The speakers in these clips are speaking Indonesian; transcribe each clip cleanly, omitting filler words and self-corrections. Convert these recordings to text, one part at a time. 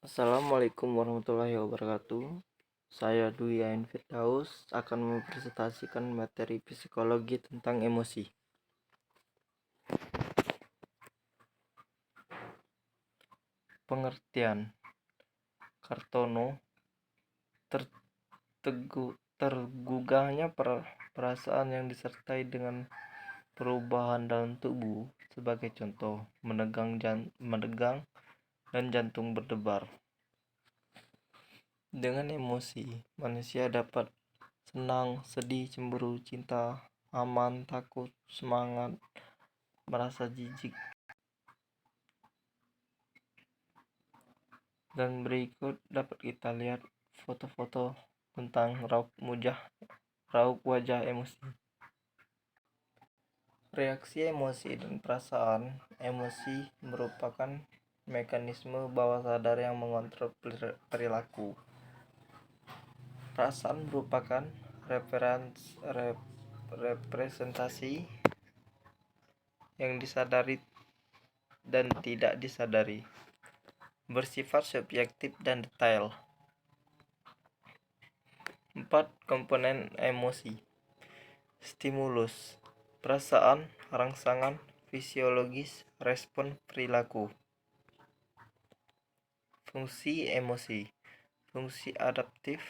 Assalamualaikum warahmatullahi wabarakatuh. Saya Dwi Ain Firdaus akan mempresentasikan materi psikologi tentang emosi. Pengertian Kartono tergugahnya perasaan yang disertai dengan perubahan dalam tubuh. Sebagai contoh, menegang dan jantung berdebar. Dengan emosi, manusia dapat senang, sedih, cemburu, cinta, aman, takut, semangat, merasa jijik. Dan berikut dapat kita lihat foto-foto tentang raut wajah emosi. Reaksi emosi dan perasaan emosi merupakan mekanisme bawah sadar yang mengontrol perilaku. Perasaan merupakan representasi yang disadari dan tidak disadari, bersifat subjektif dan detail. 4 komponen emosi. Stimulus, perasaan, rangsangan, fisiologis, respon perilaku. Fungsi emosi, fungsi adaptif,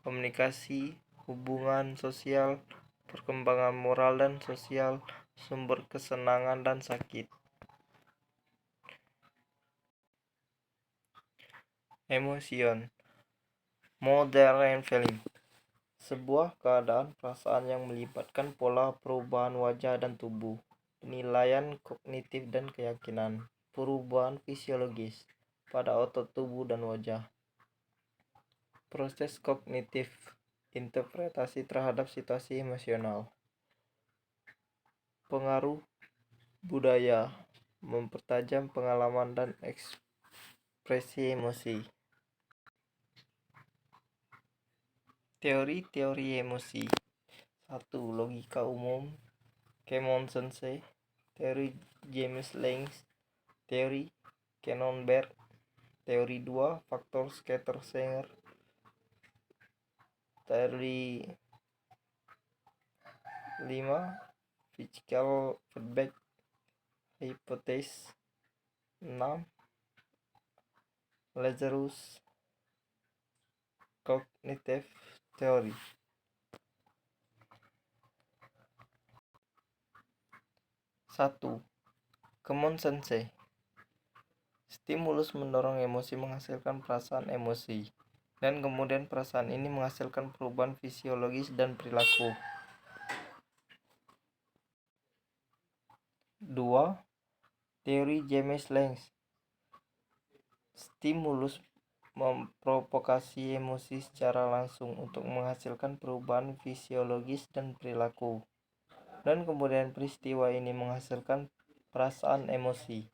komunikasi, hubungan sosial, perkembangan moral dan sosial, sumber kesenangan dan sakit. Emotion, model and feeling, sebuah keadaan perasaan yang melibatkan pola perubahan wajah dan tubuh, penilaian kognitif dan keyakinan, perubahan fisiologis pada otot tubuh dan wajah. Proses kognitif, interpretasi terhadap situasi emosional. Pengaruh budaya, mempertajam pengalaman dan ekspresi emosi. Teori-teori emosi. 1. Logika umum, Kemon Sensei. Teori James Lange. Teori Cannon-Berg. Teori 2, faktor Scatter-Singer. Teori 5, physical feedback hypothesis. 6. Lazarus cognitive theory. 1. Kemon Sensei. Stimulus mendorong emosi menghasilkan perasaan emosi, dan kemudian perasaan ini menghasilkan perubahan fisiologis dan perilaku. 2. Teori James Lange. Stimulus memprovokasi emosi secara langsung untuk menghasilkan perubahan fisiologis dan perilaku, dan kemudian peristiwa ini menghasilkan perasaan emosi.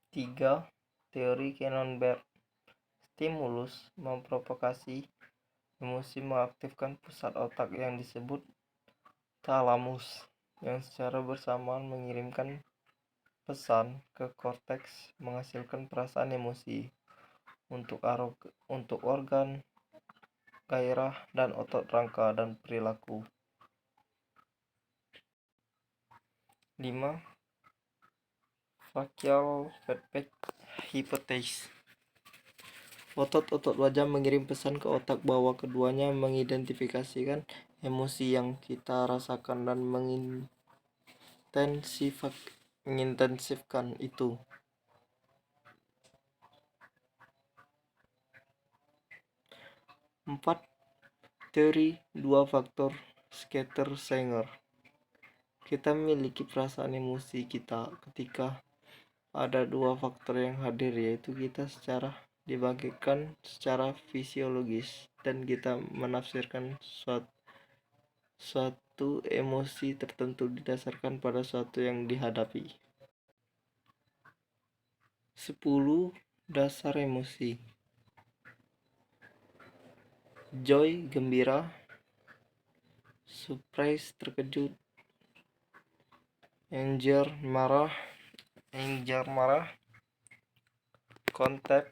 3. Teori Cannon-Berg. Stimulus memprovokasi emosi mengaktifkan pusat otak yang disebut thalamus, yang secara bersamaan mengirimkan pesan ke korteks menghasilkan perasaan emosi untuk organ, gairah, dan otot rangka dan perilaku. 5. Facial feedback hypothesis. Otot-otot wajah mengirim pesan ke otak bahwa keduanya mengidentifikasikan emosi yang kita rasakan dan mengintensifkan itu. 4. Teori 2 faktor Scatter-Singer. Kita memiliki perasaan emosi kita ketika ada 2 faktor yang hadir, yaitu kita dibagikan secara fisiologis, dan kita menafsirkan suatu emosi tertentu didasarkan pada sesuatu yang dihadapi. 10. Dasar emosi. Joy, gembira. Surprise, terkejut. Anger, marah. mengejar marah, kontempt,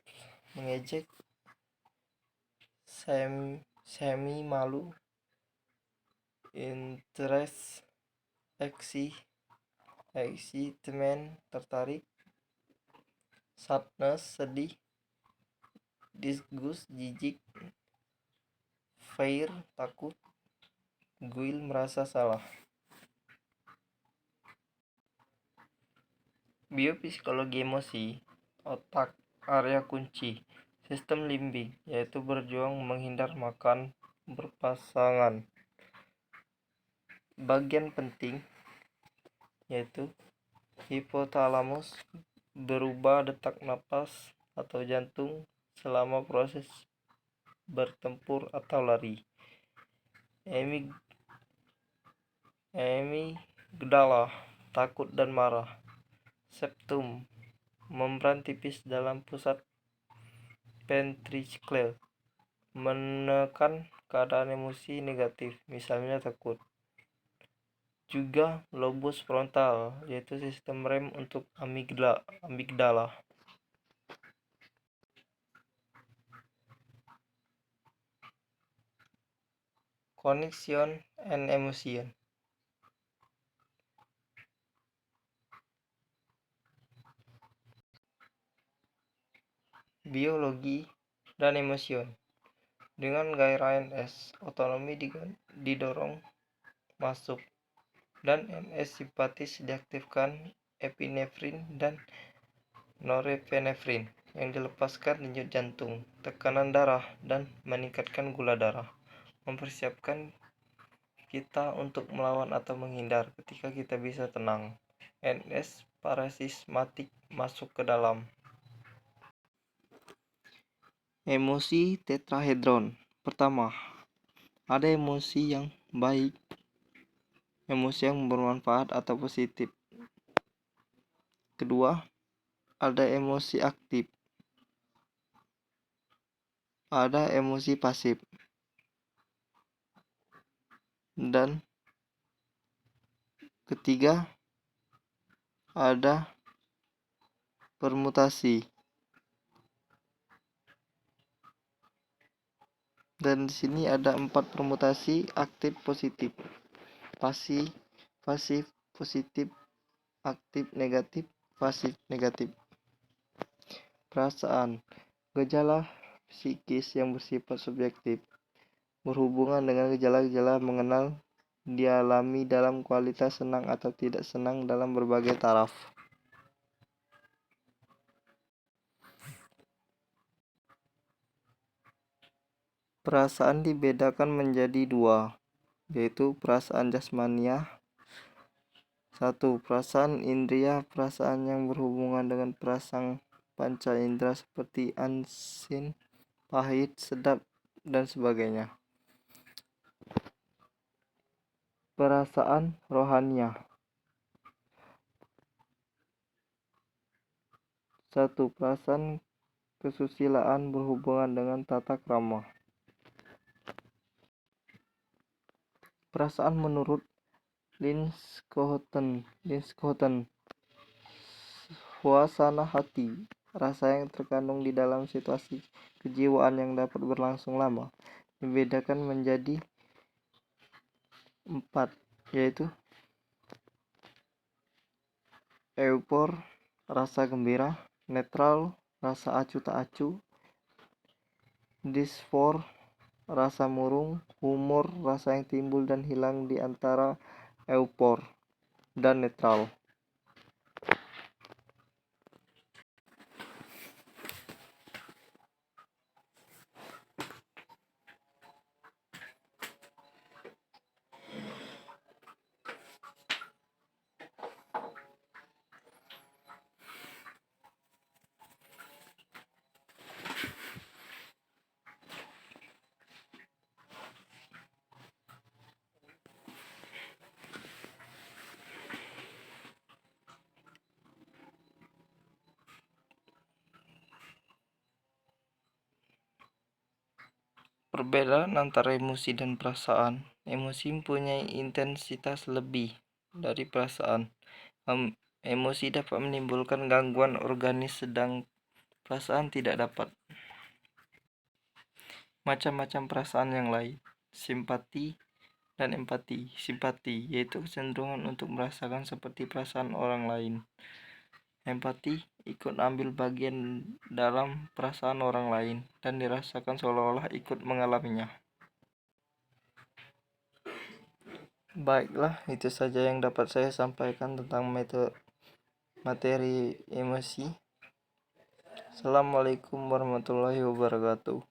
mengejek, semi malu, interest, excitement, tertarik, sadness, sedih, disgust, jijik, fear, takut, guilt, merasa salah. Biopsikologi emosi, otak, area kunci, sistem limbik, yaitu berjuang, menghindar, makan, berpasangan. Bagian penting yaitu hipotalamus, berubah detak napas atau jantung selama proses bertempur atau lari. Amigdala, takut dan marah. Septum, membran tipis dalam pusat ventricle, menekan keadaan emosi negatif, misalnya takut. Juga lobus frontal, yaitu sistem rem untuk amigdala. Cognition and emotion. Biologi dan emosion. Dengan gairah NS, otonomi didorong masuk, dan NS simpatis diaktifkan epinefrin dan norepinefrin yang dilepaskan denyut jantung, tekanan darah, dan meningkatkan gula darah, mempersiapkan kita untuk melawan atau menghindar ketika kita bisa tenang. NS parasimpatik masuk ke dalam. Emosi tetrahedron. Pertama, ada emosi yang baik, emosi yang bermanfaat atau positif. Kedua, ada emosi aktif, ada emosi pasif. Dan ketiga, ada permutasi. Dan di sini ada 4 permutasi: aktif, positif, pasif, positif, aktif, negatif, pasif, negatif. Perasaan, gejala psikis yang bersifat subjektif, berhubungan dengan gejala-gejala mengenal dialami dalam kualitas senang atau tidak senang dalam berbagai taraf. Perasaan dibedakan menjadi 2, yaitu perasaan jasmania. 1. Perasaan indria, perasaan yang berhubungan dengan perasaan panca indera seperti asin, pahit, sedap, dan sebagainya. Perasaan rohania. 1. Perasaan kesusilaan berhubungan dengan tata krama. Perasaan menurut Linschoten, suasana hati, rasa yang terkandung di dalam situasi kejiwaan yang dapat berlangsung lama, dibedakan menjadi 4, yaitu eufor, rasa gembira; netral, rasa acuh tak acuh; dysfor, rasa murung; humor, rasa yang timbul dan hilang di antara eufor dan netral. Perbedaan antara emosi dan perasaan. Emosi mempunyai intensitas lebih dari perasaan. Emosi dapat menimbulkan gangguan organis sedang perasaan tidak dapat. Macam-macam perasaan yang lain. Simpati dan empati. Simpati yaitu kecenderungan untuk merasakan seperti perasaan orang lain. Empati ikut ambil bagian dalam perasaan orang lain dan dirasakan seolah-olah ikut mengalaminya. Baiklah, itu saja yang dapat saya sampaikan tentang materi emosi. Assalamualaikum warahmatullahi wabarakatuh.